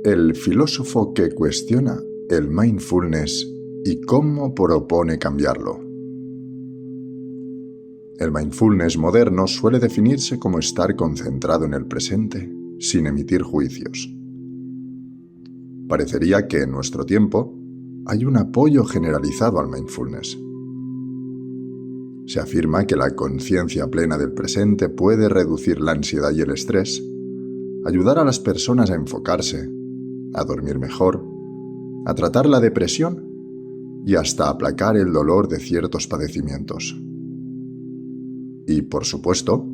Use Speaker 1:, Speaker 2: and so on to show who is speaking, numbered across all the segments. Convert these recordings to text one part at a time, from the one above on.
Speaker 1: El filósofo que cuestiona el mindfulness y cómo propone cambiarlo. El mindfulness moderno suele definirse como estar concentrado en el presente sin emitir juicios. Parecería que en nuestro tiempo hay un apoyo generalizado al mindfulness. Se afirma que la conciencia plena del presente puede reducir la ansiedad y el estrés, ayudar a las personas a enfocarse, a dormir mejor, a tratar la depresión y hasta aplacar el dolor de ciertos padecimientos. Y, por supuesto,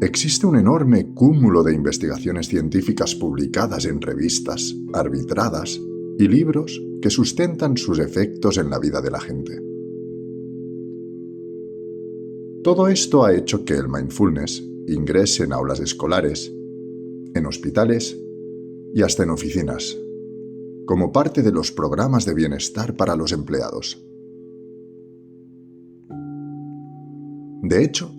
Speaker 1: existe un enorme cúmulo de investigaciones científicas publicadas en revistas, arbitradas y libros que sustentan sus efectos en la vida de la gente. Todo esto ha hecho que el mindfulness ingrese en aulas escolares, en hospitales y hasta en oficinas, como parte de los programas de bienestar para los empleados. De hecho,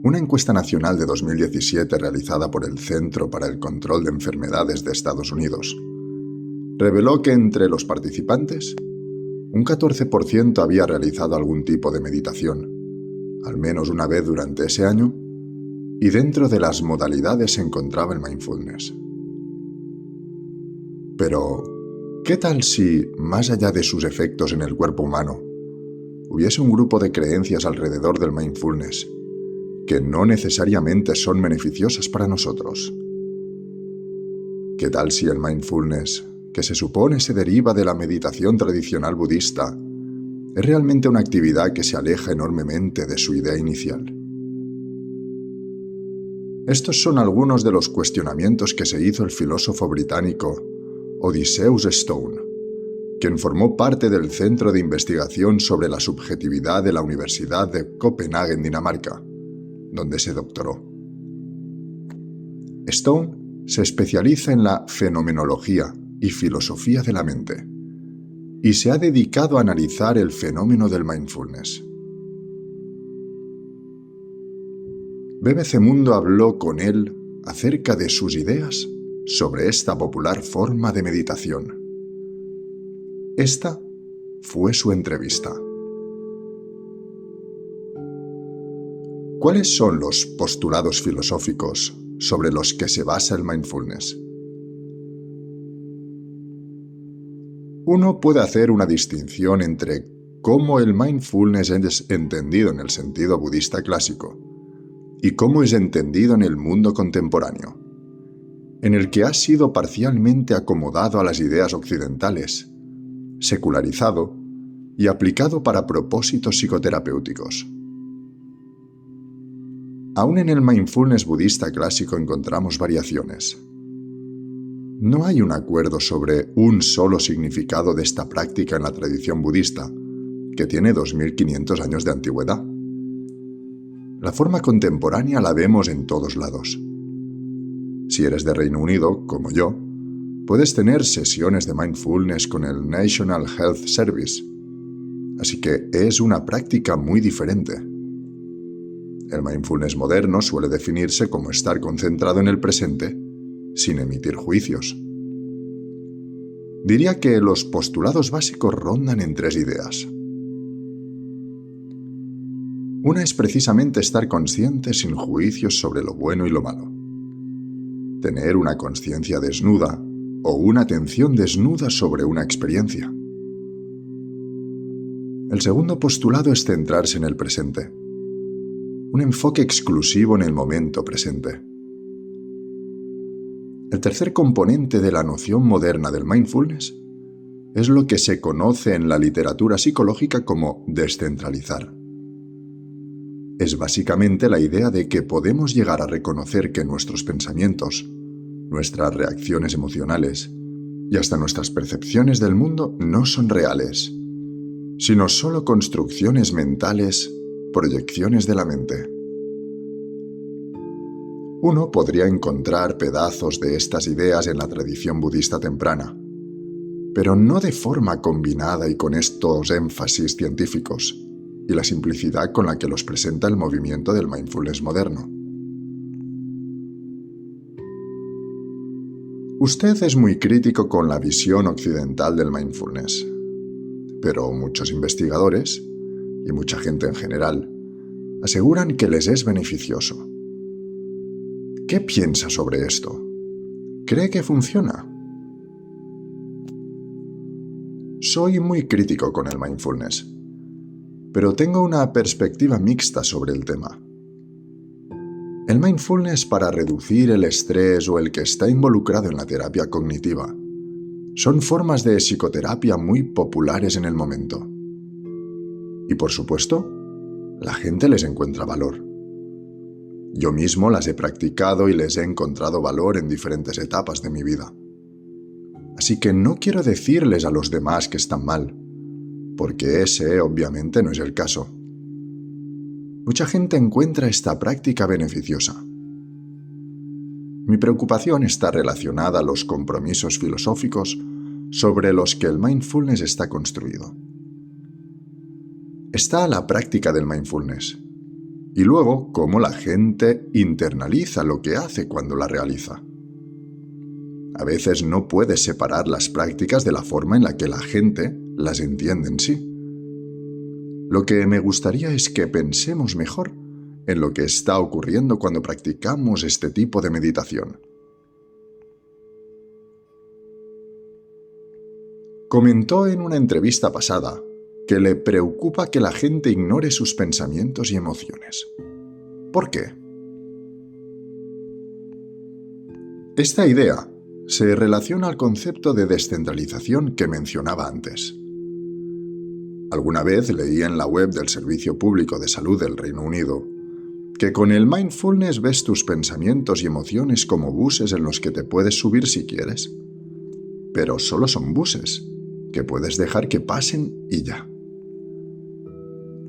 Speaker 1: una encuesta nacional de 2017 realizada por el Centro para el Control de Enfermedades de Estados Unidos reveló que entre los participantes, un 14% había realizado algún tipo de meditación, al menos una vez durante ese año, y dentro de las modalidades se encontraba el mindfulness. Pero, ¿qué tal si, más allá de sus efectos en el cuerpo humano, hubiese un grupo de creencias alrededor del mindfulness que no necesariamente son beneficiosas para nosotros? ¿Qué tal si el mindfulness, que se supone se deriva de la meditación tradicional budista, es realmente una actividad que se aleja enormemente de su idea inicial? Estos son algunos de los cuestionamientos que se hizo el filósofo británico Odysseus Stone, quien formó parte del Centro de Investigación sobre la Subjetividad de la Universidad de Copenhague en Dinamarca, donde se doctoró. Stone se especializa en la fenomenología y filosofía de la mente, y se ha dedicado a analizar el fenómeno del mindfulness. BBC Mundo habló con él acerca de sus ideas sobre esta popular forma de meditación. Esta fue su entrevista. ¿Cuáles son los postulados filosóficos sobre los que se basa el mindfulness? Uno puede hacer una distinción entre cómo el mindfulness es entendido en el sentido budista clásico y cómo es entendido en el mundo contemporáneo, en el que ha sido parcialmente acomodado a las ideas occidentales, secularizado y aplicado para propósitos psicoterapéuticos. Aún en el mindfulness budista clásico encontramos variaciones. No hay un acuerdo sobre un solo significado de esta práctica en la tradición budista, que tiene 2500 años de antigüedad. La forma contemporánea la vemos en todos lados. Si eres de Reino Unido, como yo, puedes tener sesiones de mindfulness con el National Health Service, así que es una práctica muy diferente. El mindfulness moderno suele definirse como estar concentrado en el presente sin emitir juicios. Diría que los postulados básicos rondan en 3 ideas. Una es precisamente estar consciente sin juicios sobre lo bueno y lo malo. Tener una conciencia desnuda o una atención desnuda sobre una experiencia. El segundo postulado es centrarse en el presente. Un enfoque exclusivo en el momento presente. El tercer componente de la noción moderna del mindfulness es lo que se conoce en la literatura psicológica como descentralizar. Es básicamente la idea de que podemos llegar a reconocer que nuestros pensamientos, nuestras reacciones emocionales y hasta nuestras percepciones del mundo no son reales, sino solo construcciones mentales, proyecciones de la mente. Uno podría encontrar pedazos de estas ideas en la tradición budista temprana, pero no de forma combinada y con estos énfasis científicos y la simplicidad con la que los presenta el movimiento del mindfulness moderno. Usted es muy crítico con la visión occidental del mindfulness, pero muchos investigadores, y mucha gente en general, aseguran que les es beneficioso. ¿Qué piensa sobre esto? ¿Cree que funciona? Soy muy crítico con el mindfulness, pero tengo una perspectiva mixta sobre el tema. El mindfulness para reducir el estrés o el que está involucrado en la terapia cognitiva son formas de psicoterapia muy populares en el momento. Y por supuesto, la gente les encuentra valor. Yo mismo las he practicado y les he encontrado valor en diferentes etapas de mi vida. Así que no quiero decirles a los demás que están mal, porque ese obviamente no es el caso. Mucha gente encuentra esta práctica beneficiosa. Mi preocupación está relacionada a los compromisos filosóficos sobre los que el mindfulness está construido. Está la práctica del mindfulness, y luego cómo la gente internaliza lo que hace cuando la realiza. A veces no puedes separar las prácticas de la forma en la que la gente las entiende en sí. Lo que me gustaría es que pensemos mejor en lo que está ocurriendo cuando practicamos este tipo de meditación. Comentó en una entrevista pasada que le preocupa que la gente ignore sus pensamientos y emociones. ¿Por qué? Esta idea se relaciona al concepto de descentralización que mencionaba antes. Alguna vez leí en la web del Servicio Público de Salud del Reino Unido que con el mindfulness ves tus pensamientos y emociones como buses en los que te puedes subir si quieres. Pero solo son buses, que puedes dejar que pasen y ya.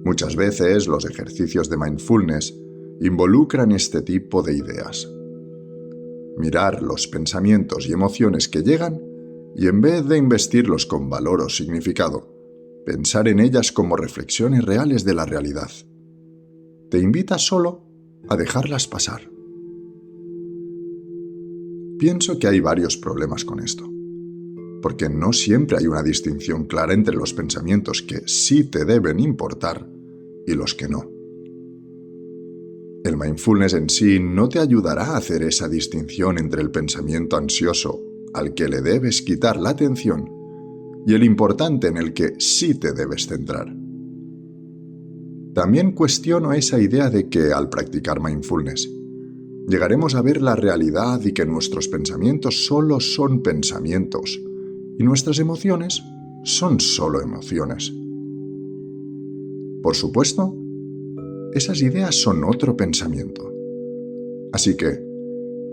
Speaker 1: Muchas veces los ejercicios de mindfulness involucran este tipo de ideas. Mirar los pensamientos y emociones que llegan y en vez de investirlos con valor o significado, pensar en ellas como reflexiones reales de la realidad. Te invita solo a dejarlas pasar. Pienso que hay varios problemas con esto, porque no siempre hay una distinción clara entre los pensamientos que sí te deben importar y los que no. El mindfulness en sí no te ayudará a hacer esa distinción entre el pensamiento ansioso al que le debes quitar la atención y el importante en el que sí te debes centrar. También cuestiono esa idea de que al practicar mindfulness llegaremos a ver la realidad y que nuestros pensamientos solo son pensamientos y nuestras emociones son solo emociones. Por supuesto, esas ideas son otro pensamiento. Así que,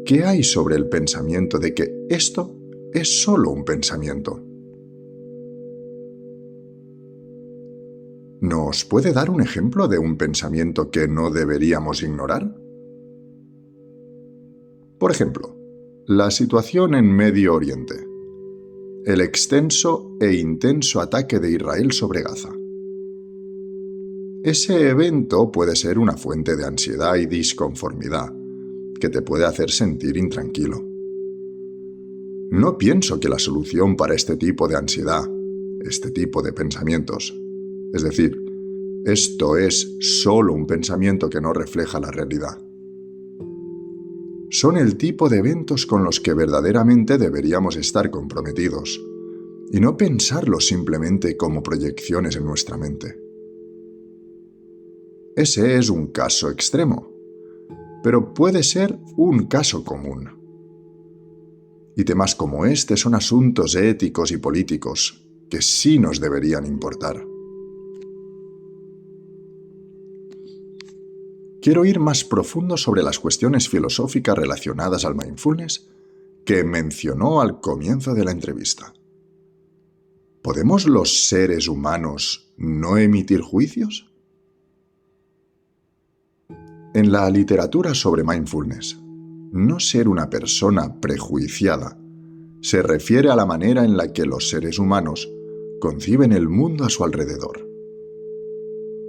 Speaker 1: ¿qué hay sobre el pensamiento de que esto es solo un pensamiento? ¿Nos puede dar un ejemplo de un pensamiento que no deberíamos ignorar? Por ejemplo, la situación en Medio Oriente. El extenso e intenso ataque de Israel sobre Gaza. Ese evento puede ser una fuente de ansiedad y disconformidad que te puede hacer sentir intranquilo. No pienso que la solución para este tipo de ansiedad, este tipo de pensamientos, es decir, esto es solo un pensamiento que no refleja la realidad, son el tipo de eventos con los que verdaderamente deberíamos estar comprometidos y no pensarlos simplemente como proyecciones en nuestra mente. Ese es un caso extremo, pero puede ser un caso común. Y temas como este son asuntos éticos y políticos que sí nos deberían importar. Quiero ir más profundo sobre las cuestiones filosóficas relacionadas al mindfulness que mencionó al comienzo de la entrevista. ¿Podemos los seres humanos no emitir juicios? En la literatura sobre mindfulness, no ser una persona prejuiciada se refiere a la manera en la que los seres humanos conciben el mundo a su alrededor.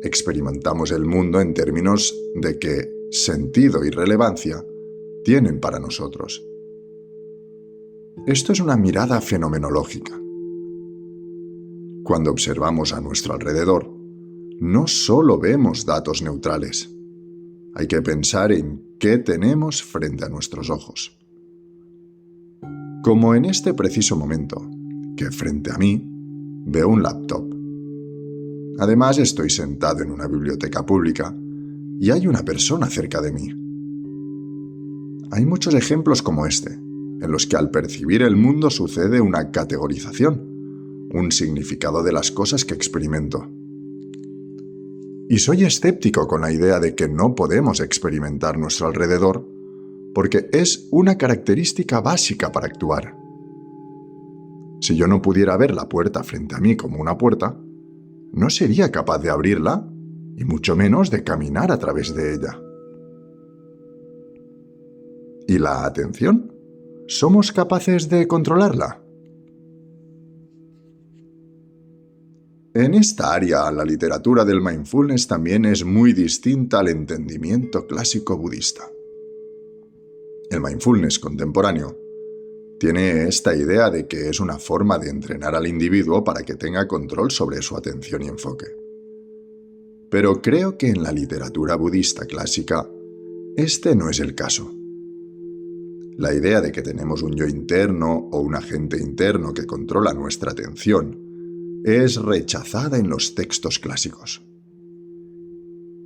Speaker 1: Experimentamos el mundo en términos de qué sentido y relevancia tienen para nosotros. Esto es una mirada fenomenológica. Cuando observamos a nuestro alrededor, no solo vemos datos neutrales. Hay que pensar en qué tenemos frente a nuestros ojos. Como en este preciso momento, que frente a mí veo un laptop. Además, estoy sentado en una biblioteca pública y hay una persona cerca de mí. Hay muchos ejemplos como este, en los que al percibir el mundo sucede una categorización, un significado de las cosas que experimento. Y soy escéptico con la idea de que no podemos experimentar nuestro alrededor porque es una característica básica para actuar. Si yo no pudiera ver la puerta frente a mí como una puerta, no sería capaz de abrirla y mucho menos de caminar a través de ella. ¿Y la atención? ¿Somos capaces de controlarla? En esta área, la literatura del mindfulness también es muy distinta al entendimiento clásico budista. El mindfulness contemporáneo tiene esta idea de que es una forma de entrenar al individuo para que tenga control sobre su atención y enfoque. Pero creo que en la literatura budista clásica, este no es el caso. La idea de que tenemos un yo interno o un agente interno que controla nuestra atención es rechazada en los textos clásicos.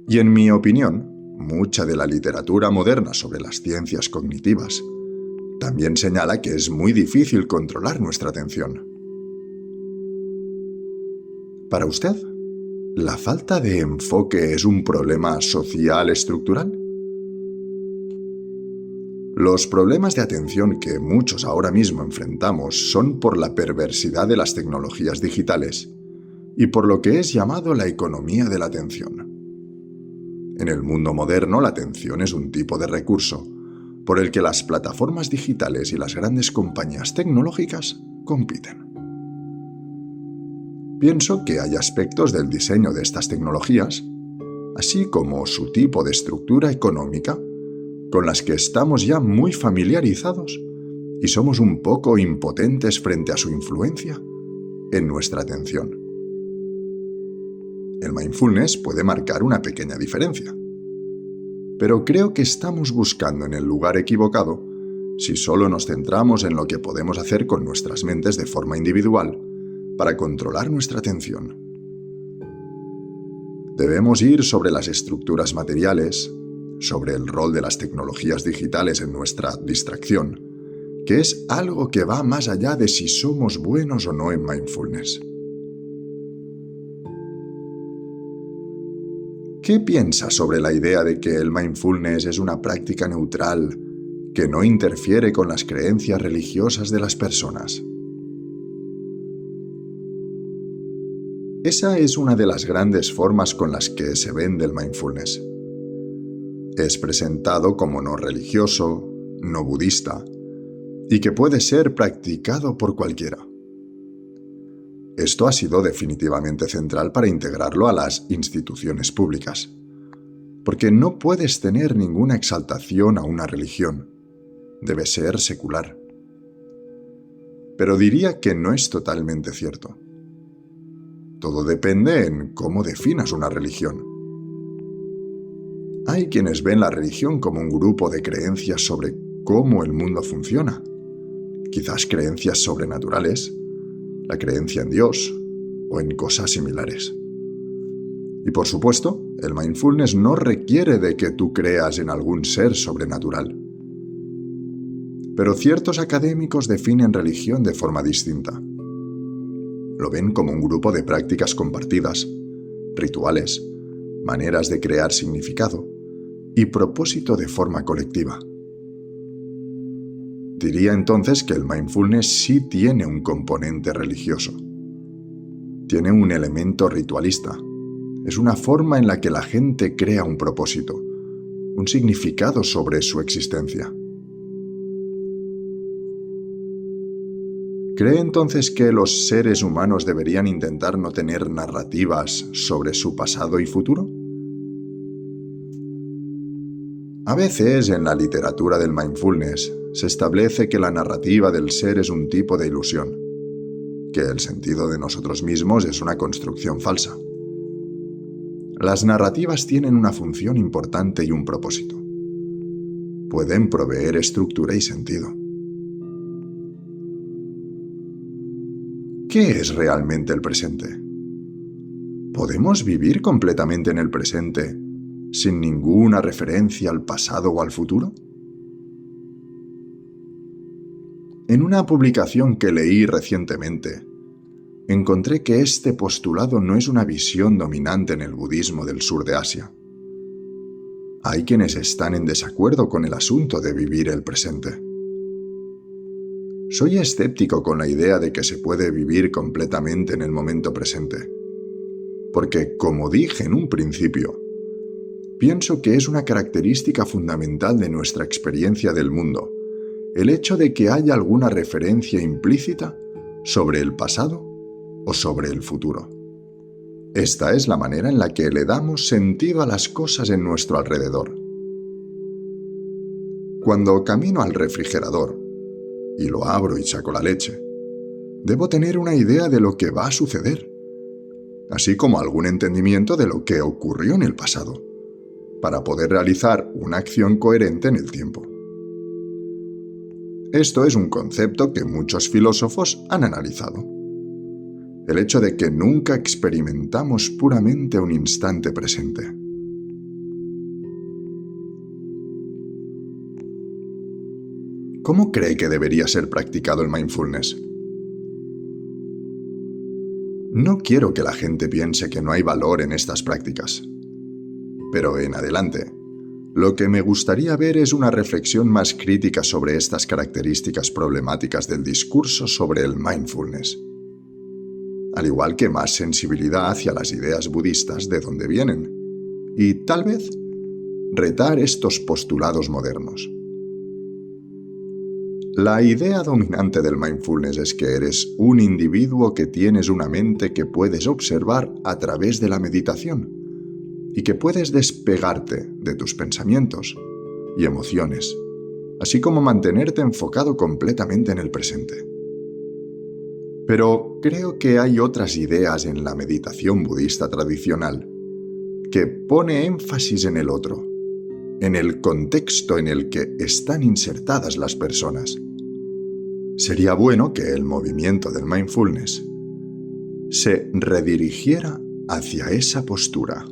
Speaker 1: Y en mi opinión, mucha de la literatura moderna sobre las ciencias cognitivas también señala que es muy difícil controlar nuestra atención. ¿Para usted, la falta de enfoque es un problema social estructural? Los problemas de atención que muchos ahora mismo enfrentamos son por la perversidad de las tecnologías digitales y por lo que es llamado la economía de la atención. En el mundo moderno, la atención es un tipo de recurso por el que las plataformas digitales y las grandes compañías tecnológicas compiten. Pienso que hay aspectos del diseño de estas tecnologías, así como su tipo de estructura económica, con las que estamos ya muy familiarizados y somos un poco impotentes frente a su influencia en nuestra atención. El mindfulness puede marcar una pequeña diferencia, pero creo que estamos buscando en el lugar equivocado si solo nos centramos en lo que podemos hacer con nuestras mentes de forma individual para controlar nuestra atención. Debemos ir sobre las estructuras materiales, sobre el rol de las tecnologías digitales en nuestra distracción, que es algo que va más allá de si somos buenos o no en mindfulness. ¿Qué piensa sobre la idea de que el mindfulness es una práctica neutral que no interfiere con las creencias religiosas de las personas? Esa es una de las grandes formas con las que se vende el mindfulness. Es presentado como no religioso, no budista, y que puede ser practicado por cualquiera. Esto ha sido definitivamente central para integrarlo a las instituciones públicas, porque no puedes tener ninguna exaltación a una religión, debe ser secular. Pero diría que no es totalmente cierto. Todo depende en cómo definas una religión. Hay quienes ven la religión como un grupo de creencias sobre cómo el mundo funciona, quizás creencias sobrenaturales, la creencia en Dios o en cosas similares. Y por supuesto, el mindfulness no requiere de que tú creas en algún ser sobrenatural. Pero ciertos académicos definen religión de forma distinta. Lo ven como un grupo de prácticas compartidas, rituales, maneras de crear significado y propósito de forma colectiva. Diría entonces que el mindfulness sí tiene un componente religioso. Tiene un elemento ritualista. Es una forma en la que la gente crea un propósito, un significado sobre su existencia. ¿Cree entonces que los seres humanos deberían intentar no tener narrativas sobre su pasado y futuro? A veces en la literatura del mindfulness se establece que la narrativa del ser es un tipo de ilusión, que el sentido de nosotros mismos es una construcción falsa. Las narrativas tienen una función importante y un propósito. Pueden proveer estructura y sentido. ¿Qué es realmente el presente? ¿Podemos vivir completamente en el presente sin ninguna referencia al pasado o al futuro? En una publicación que leí recientemente, encontré que este postulado no es una visión dominante en el budismo del sur de Asia. Hay quienes están en desacuerdo con el asunto de vivir el presente. Soy escéptico con la idea de que se puede vivir completamente en el momento presente, porque, como dije en un principio, pienso que es una característica fundamental de nuestra experiencia del mundo, el hecho de que haya alguna referencia implícita sobre el pasado o sobre el futuro. Esta es la manera en la que le damos sentido a las cosas en nuestro alrededor. Cuando camino al refrigerador y lo abro y saco la leche, debo tener una idea de lo que va a suceder, así como algún entendimiento de lo que ocurrió en el pasado, para poder realizar una acción coherente en el tiempo. Esto es un concepto que muchos filósofos han analizado. El hecho de que nunca experimentamos puramente un instante presente. ¿Cómo cree que debería ser practicado el mindfulness? No quiero que la gente piense que no hay valor en estas prácticas. Pero en adelante, lo que me gustaría ver es una reflexión más crítica sobre estas características problemáticas del discurso sobre el mindfulness, al igual que más sensibilidad hacia las ideas budistas de donde vienen, y tal vez retar estos postulados modernos. La idea dominante del mindfulness es que eres un individuo que tienes una mente que puedes observar a través de la meditación y que puedes despegarte de tus pensamientos y emociones, así como mantenerte enfocado completamente en el presente. Pero creo que hay otras ideas en la meditación budista tradicional que pone énfasis en el otro, en el contexto en el que están insertadas las personas. Sería bueno que el movimiento del mindfulness se redirigiera hacia esa postura.